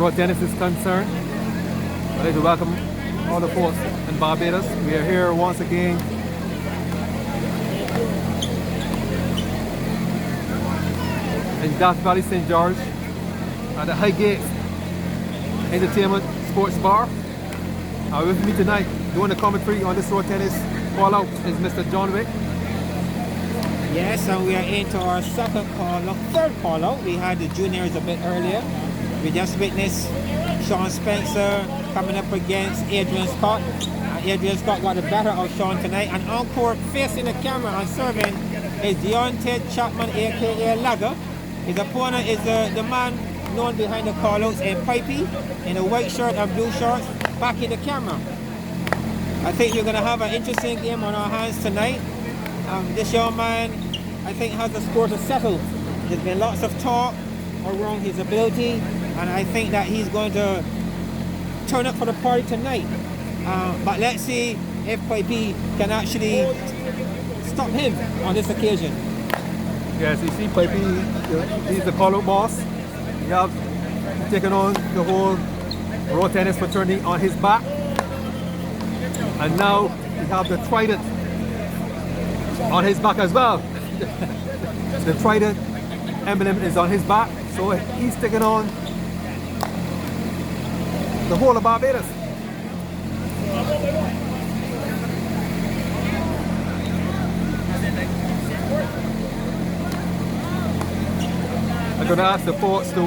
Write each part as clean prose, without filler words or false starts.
Road tennis is concerned, I'd like to welcome all the folks in Barbados. We are here once again in Death Valley, St. George at the Highgate Entertainment Sports Bar. With me tonight doing the commentary on this road tennis call out is Mr. John Wick. Yes, and we are into our third call out. We had the juniors a bit earlier. We just witnessed Sean Spencer coming up against Adrian Scott. Adrian Scott got the better of Sean tonight. And on court, facing the camera and serving, is Deontae Chapman, aka Lager. His opponent is the man known behind the call-outs in Pipey, in a white shirt and blue shorts, back in the camera. I think we're going to have an interesting game on our hands tonight. This young man, I think, has the score to settle. There's been lots of talk around his ability, and I think that he's going to turn up for the party tonight. But let's see if Pipey can actually stop him on this occasion. Yes, you see Pipey, he's the call-out boss. He has taken on the whole road tennis fraternity on his back. And now we have the trident on his back as well. The trident emblem is on his back, so he's taking on the whole of Barbados. I'm going to ask the folks to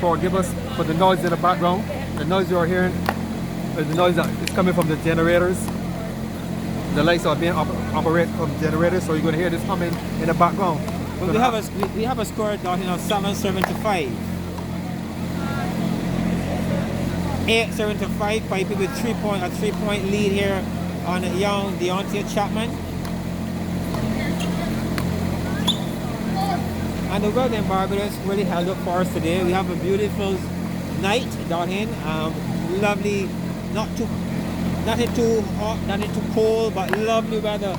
forgive us for the noise in the background. The noise you're hearing is the noise that is coming from the generators. The lights are being operated from generators, so you're going to hear this humming in the background. Well, we have a score down here of 7-7-5. 8-7-5. Pipey with a 3-point lead here on young Deontae Chapman. And the weather in Barbados really held up for us today. We have a beautiful night down here. Lovely, nothing too hot, nothing too cold, but lovely weather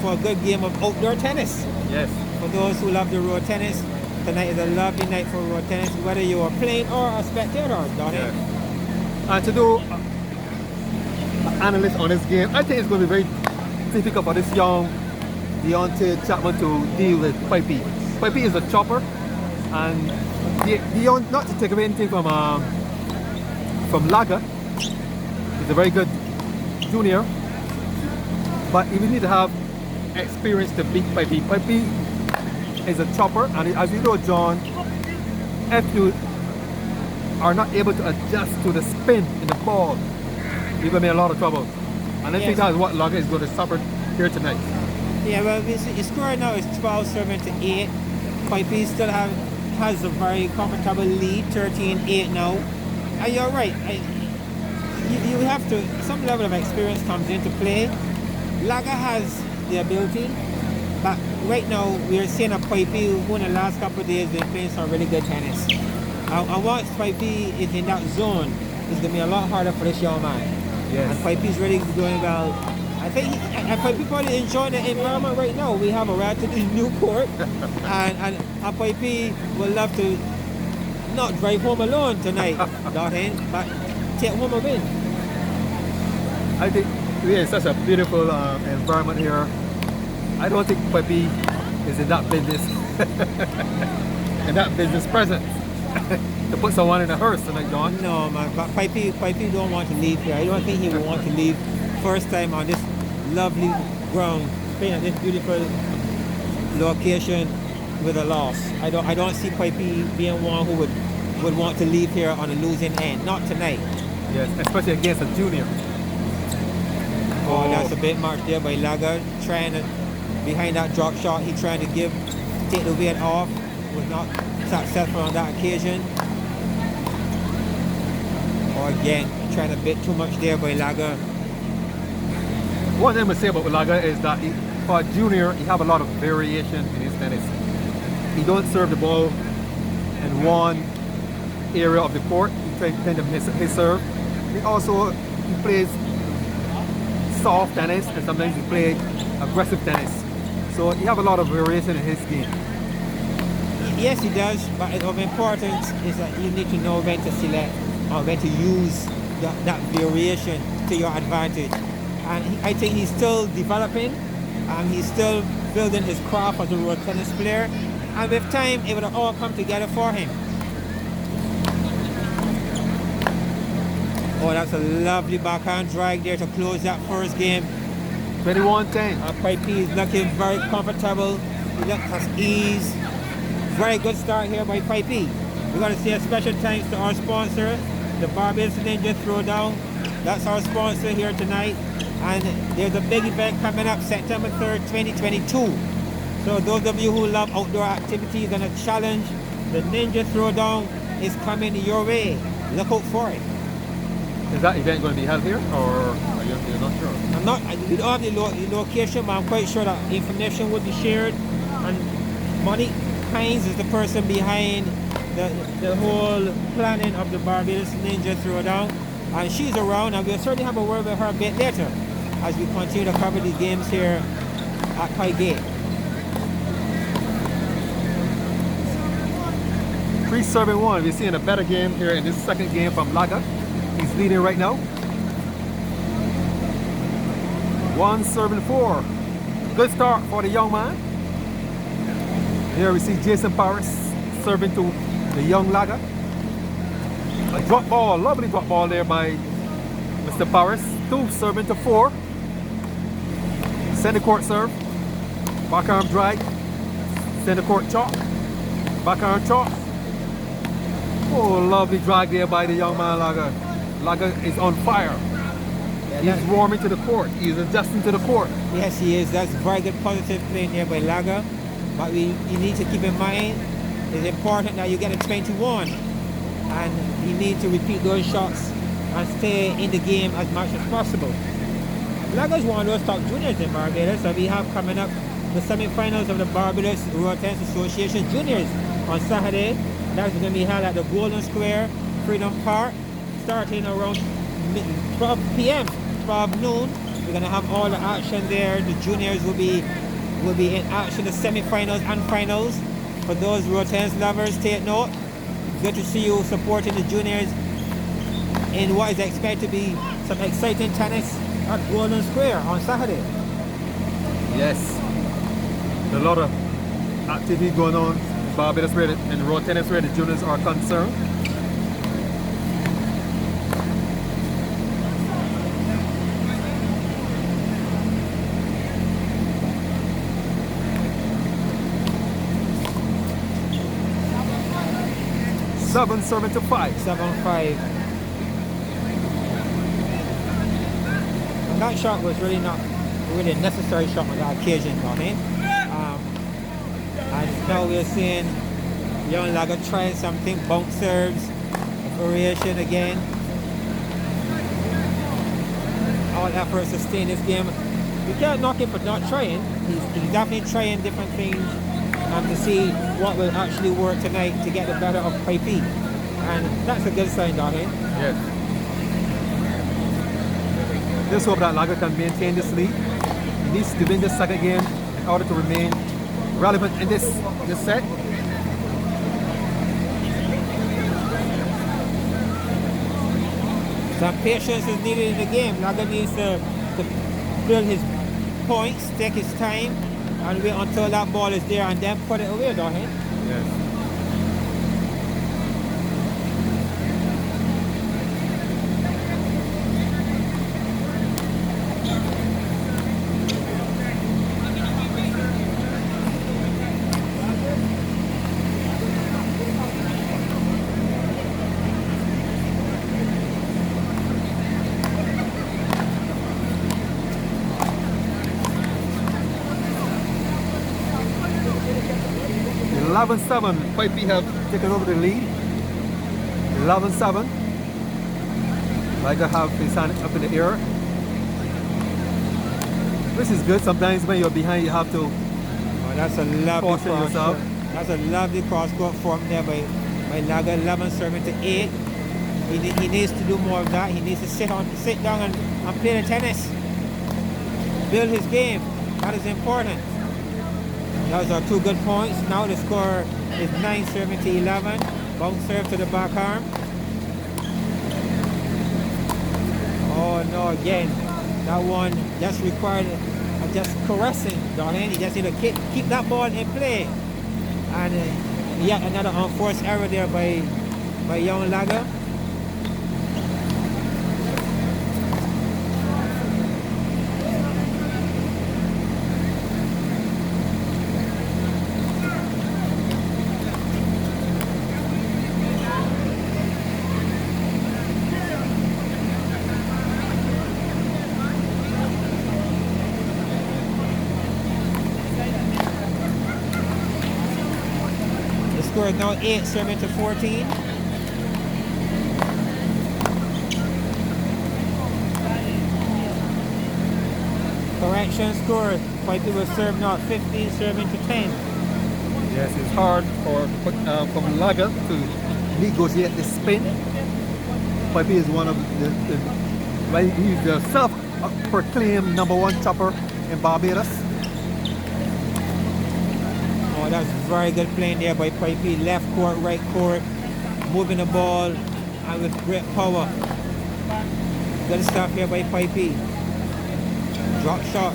for a good game of outdoor tennis. Yes. For those who love the road tennis, tonight is a lovely night for road tennis, whether you are playing or a spectator down here. And to do an analysis on this game, I think it's going to be very difficult for this young Deontae Chapman to deal with Pipey. Pipey is a chopper, and Deon, not to take away anything from Lager, he's a very good junior, but you need to have experience to beat Pipey. Pipey is a chopper, and as you know, John, if you are not able to adjust to the spin in the ball, you're going to be in a lot of trouble. And I think that's what Lager is going to suffer here tonight. Yeah, well, his score now is 12-7-8. Pipey still has a very comfortable lead, 13-8 now. And you're right, you have to, some level of experience comes into play. Lager has the ability, but right now we are seeing a Pipey who in the last couple of days been playing some really good tennis. And once Pipey is in that zone, it's going to be a lot harder for this young man. Yes. And Pipey's really doing well. I think Pipey probably enjoying the environment right now. We have a relatively new court, and Pipey would love to not drive home alone tonight, but take home a win. I think it's such a beautiful environment here. I don't think Pipey is in that business, in that business presence, to put someone in a hearse tonight, John. No, man, but Pipey don't want to leave here. I don't think he will want to leave first time on this lovely ground, playing at this beautiful location with a loss. I don't see Pipey being one who would want to leave here on a losing end. Not tonight. Yes, especially against a junior. Oh, that's a bit much there by Lager, trying to, behind that drop shot, he trying to take the weight off. Was not successful on that occasion. Or again, trying a bit too much there by Lager. One thing I would say about Lager is that for a junior, he have a lot of variation in his tennis. He don't serve the ball in one area of the court. He tends to miss his serve. He plays soft tennis, and sometimes he plays aggressive tennis. So he have a lot of variation in his game. Yes, he does, but of importance is that you need to know when to select or when to use that variation to your advantage. And I think he's still developing, and he's still building his craft as a road tennis player. And with time, it will all come together for him. Oh, that's a lovely backhand drag there to close that first game. 21-10. Pipey is looking very comfortable. He looks has ease. Very good start here by Pipey. We're going to say a special thanks to our sponsor, the Barbados Ninja Throwdown. That's our sponsor here tonight. And there's a big event coming up September 3rd, 2022. So those of you who love outdoor activities and a challenge, the Ninja Throwdown is coming your way. Look out for it. Is that event going to be held here, or you're not sure? We don't have the location, but I'm quite sure that information will be shared. And Monique Hines is the person behind the whole planning of the Barbados Ninja Throwdown. And she's around, and we'll certainly have a word with her a bit later as we continue to cover these games here at Highgate. 3-7-1. We're seeing a better game here in this second game from Laga. He's leading right now. 1-4. Good start for the young man. Here we see Jason Paris serving to the young Laga. A drop ball, lovely drop ball there by Mr. Paris. 2 serving to 4. Center court serve. Backhand drag. Center court chop. Backhand chop. Oh, lovely drag there by the young man Laga. Laga is on fire. He's warming to the court. He's adjusting to the court. Yes, he is. That's very good positive playing here by Laga. But you need to keep in mind, it's important that you get a 21. And you need to repeat those shots and stay in the game as much as possible. Laga is one of those top juniors in Barbados, and we have coming up the semi-finals of the Barbados Road Tennis Association Juniors on Saturday. That's going to be held at the Golden Square, Freedom Park, starting around 12 p.m., 12 noon. We're going to have all the action there. The juniors will be in action, the semi-finals and finals. For those road tennis lovers, take note. Good to see you supporting the juniors in what is expected to be some exciting tennis at Golden Square on Saturday. Yes, there's a lot of activity going on in Barbados where in road tennis where the juniors are concerned. Seven serving to 5. 7-5. And that shot was really not really a necessary shot on that occasion, Donnie. And now we're seeing young Laga trying something, bounce serves, variation again. All efforts to stay in this game. You can't knock him for not trying. He's definitely trying different things to see what will actually work tonight to get the better of Pipey. And that's a good sign, Donnie. Yes. Let's hope that Laga can maintain this lead. He needs to win this second game in order to remain relevant in this set. Some patience is needed in the game. Laga needs to build his points, take his time, and wait until that ball is there and then put it away, don't he? Yes. Eleven 7. Pipey have taken over the lead. 11-7. Laga have his hand up in the air. This is good. Sometimes when you're behind, you have to. Oh, that's a lovely cross. That's a lovely cross court form there by Laga. 11 serving to 8. He needs to do more of that. He needs to sit down and play the tennis. Build his game. That is important. Those are 2 good points. Now the score is 9 serving to 11. Bounce serve to the back arm. Oh no, again, that one just required just caressing, darling. You just need to keep that ball in play. And yet another unforced error there by young Lager. Score is now 8 serving to 14. Correction score, Pipey was served now 15 serving to 10. Yes, it's hard for Lager to negotiate the spin. Pipey is one of he's the self-proclaimed #1 chopper in Barbados. Oh, that's very good playing there by Pipey. Left court, right court, moving the ball and with great power. Good stuff here by Pipey. Drop shot,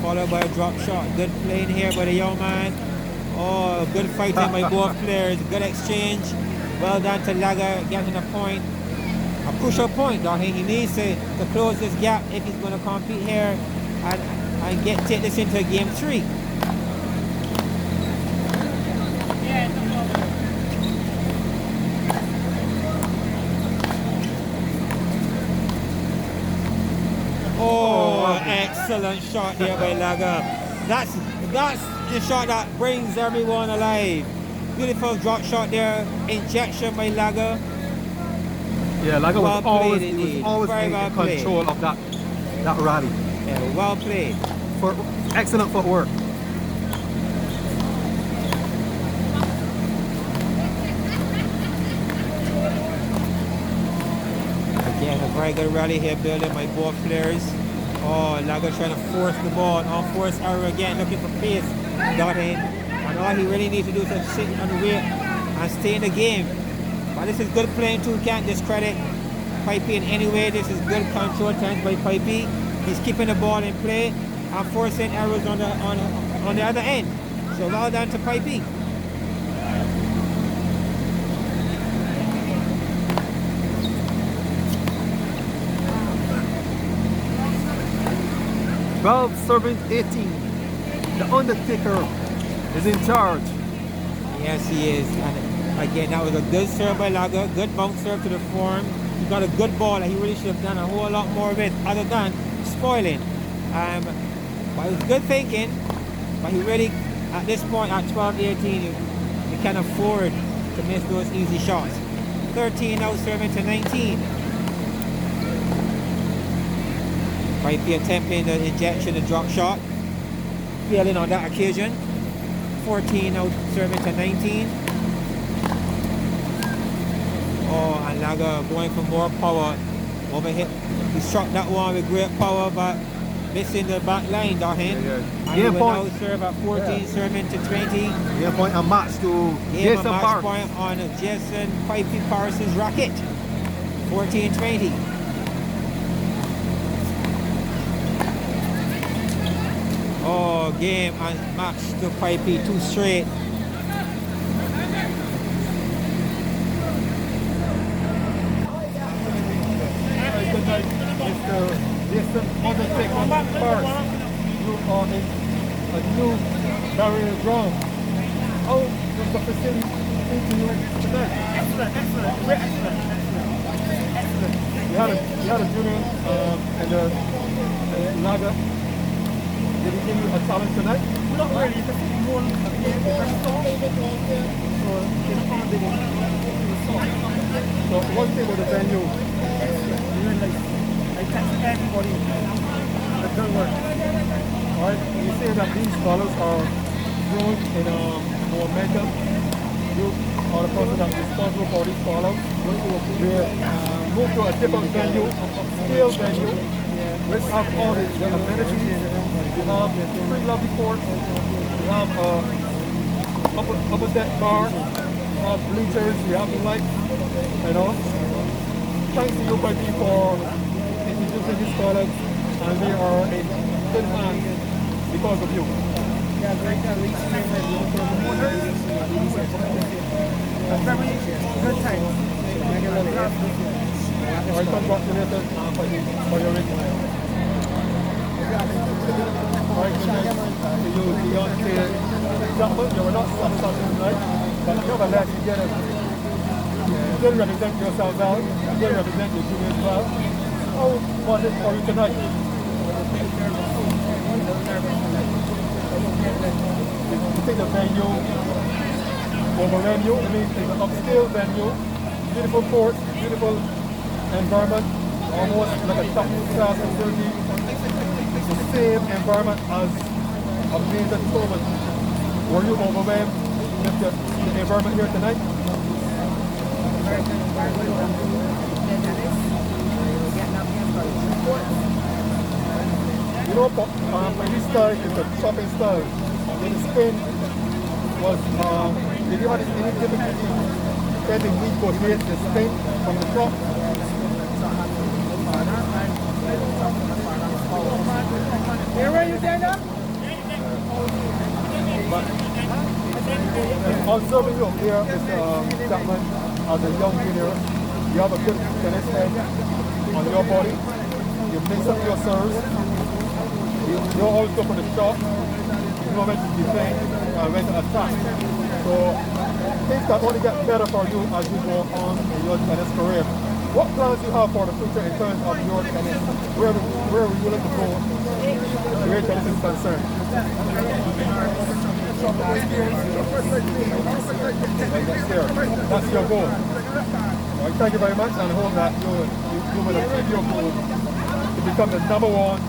followed by a drop shot. Good playing here by the young man. Oh, good fighting by both players. Good exchange. Well done to Lager, getting a point. A crucial point, though. He needs to close this gap if he's going to compete here and take this into game 3. Oh, excellent shot there by Lager. That's the shot that brings everyone alive. Beautiful drop shot there. Injection by Lager. Yeah, Lager was always in played. control of that rally. Yeah, well played. Excellent footwork. Again, a very good rally here building by both players. Oh, Lager trying to force the ball. Unforced error again, looking for pace. Got in. And all he really needs to do is to sit on the weight and stay in the game. But this is good playing too. Can't discredit Pipey in any way. This is good control times by Pipey. He's keeping the ball in play and forcing errors on the other end. So well done to Pipey. Serving 18. The Undertaker is in charge. Yes, he is. And again, that was a good serve by Lager. Good bounce serve to the form. He got a good ball and he really should have done a whole lot more of it other than spoiling. But it was good thinking. But he really, at this point, at 12-18, you can't afford to miss those easy shots. 13 out serving to 19. Pipey attempting the injection, the drop shot. Failing on that occasion. 14 out serving to 19. Oh, and Lager going for more power. Overhit. He struck that one with great power, but missing the back line, Dahin. Yeah. And he will now serve at 14, serving to 20. Game point and match to Game Jason match Parks. point on Jason Pipey Paris' racket. 14-20. Oh, game and match to Pipey, 2 straight. Mr. Jason Undertaker Parks. You are in a new barrier ground. How was the facility tonight? Excellent. We're excellent. You had a junior and a Lager. Did he give you a challenge tonight? Not really, because it's more of a game for So one thing with the venue. excellent. Really nice. I thank everybody. The good work. Alright, you say that these scholars are growing in momentum. You are the person that's responsible for these scholars. We move to a different venue, scale venue, which have all the amenities. We have free lobby courts. We have upper deck bar, bleachers, we have the lights, you know. Thanks to you, baby, for introducing these products, and we are in good hands because of you. Yeah, great to reach here with the promoters. A very good time. Alright, congratulations for your win. Alright, to you, Deontae Chapman. You were not satisfied tonight, but nevertheless, you get it. You still represent yourself well, you still represent your juniors well. How was it for you tonight? You think the venue overwhelmed you? I mean, it's an upscale venue, beautiful court, beautiful environment, almost like a top class facility. It's the same environment as a major tournament. Were you overwhelmed with the environment here tonight? You know, my style is a chopping style. When the spin was, did you have any difficulty getting me to hit the spin from the top? Where you there now? But observing you here, Mr. Chapman, as a young junior, you have a good tennis head on your body. You mix up your serves. You always go for the shot. You know when to defend and when to attack. So things can only get better for you as you go on in your tennis career. What plans do you have for the future in terms of your tennis? Where are you willing to go where tennis is concerned? That's your goal. Well, thank you very much, and I hope that you will achieve your goal to become the #1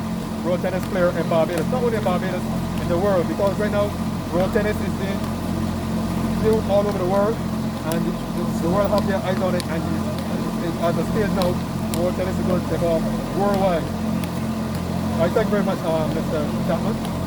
road tennis player in Barbados. Not only in Barbados, in the world, because right now road tennis is being viewed all over the world, and the world have their eyes on it, and at the stage now, road tennis is going to take off worldwide. I thank you very much, Mr. Chapman.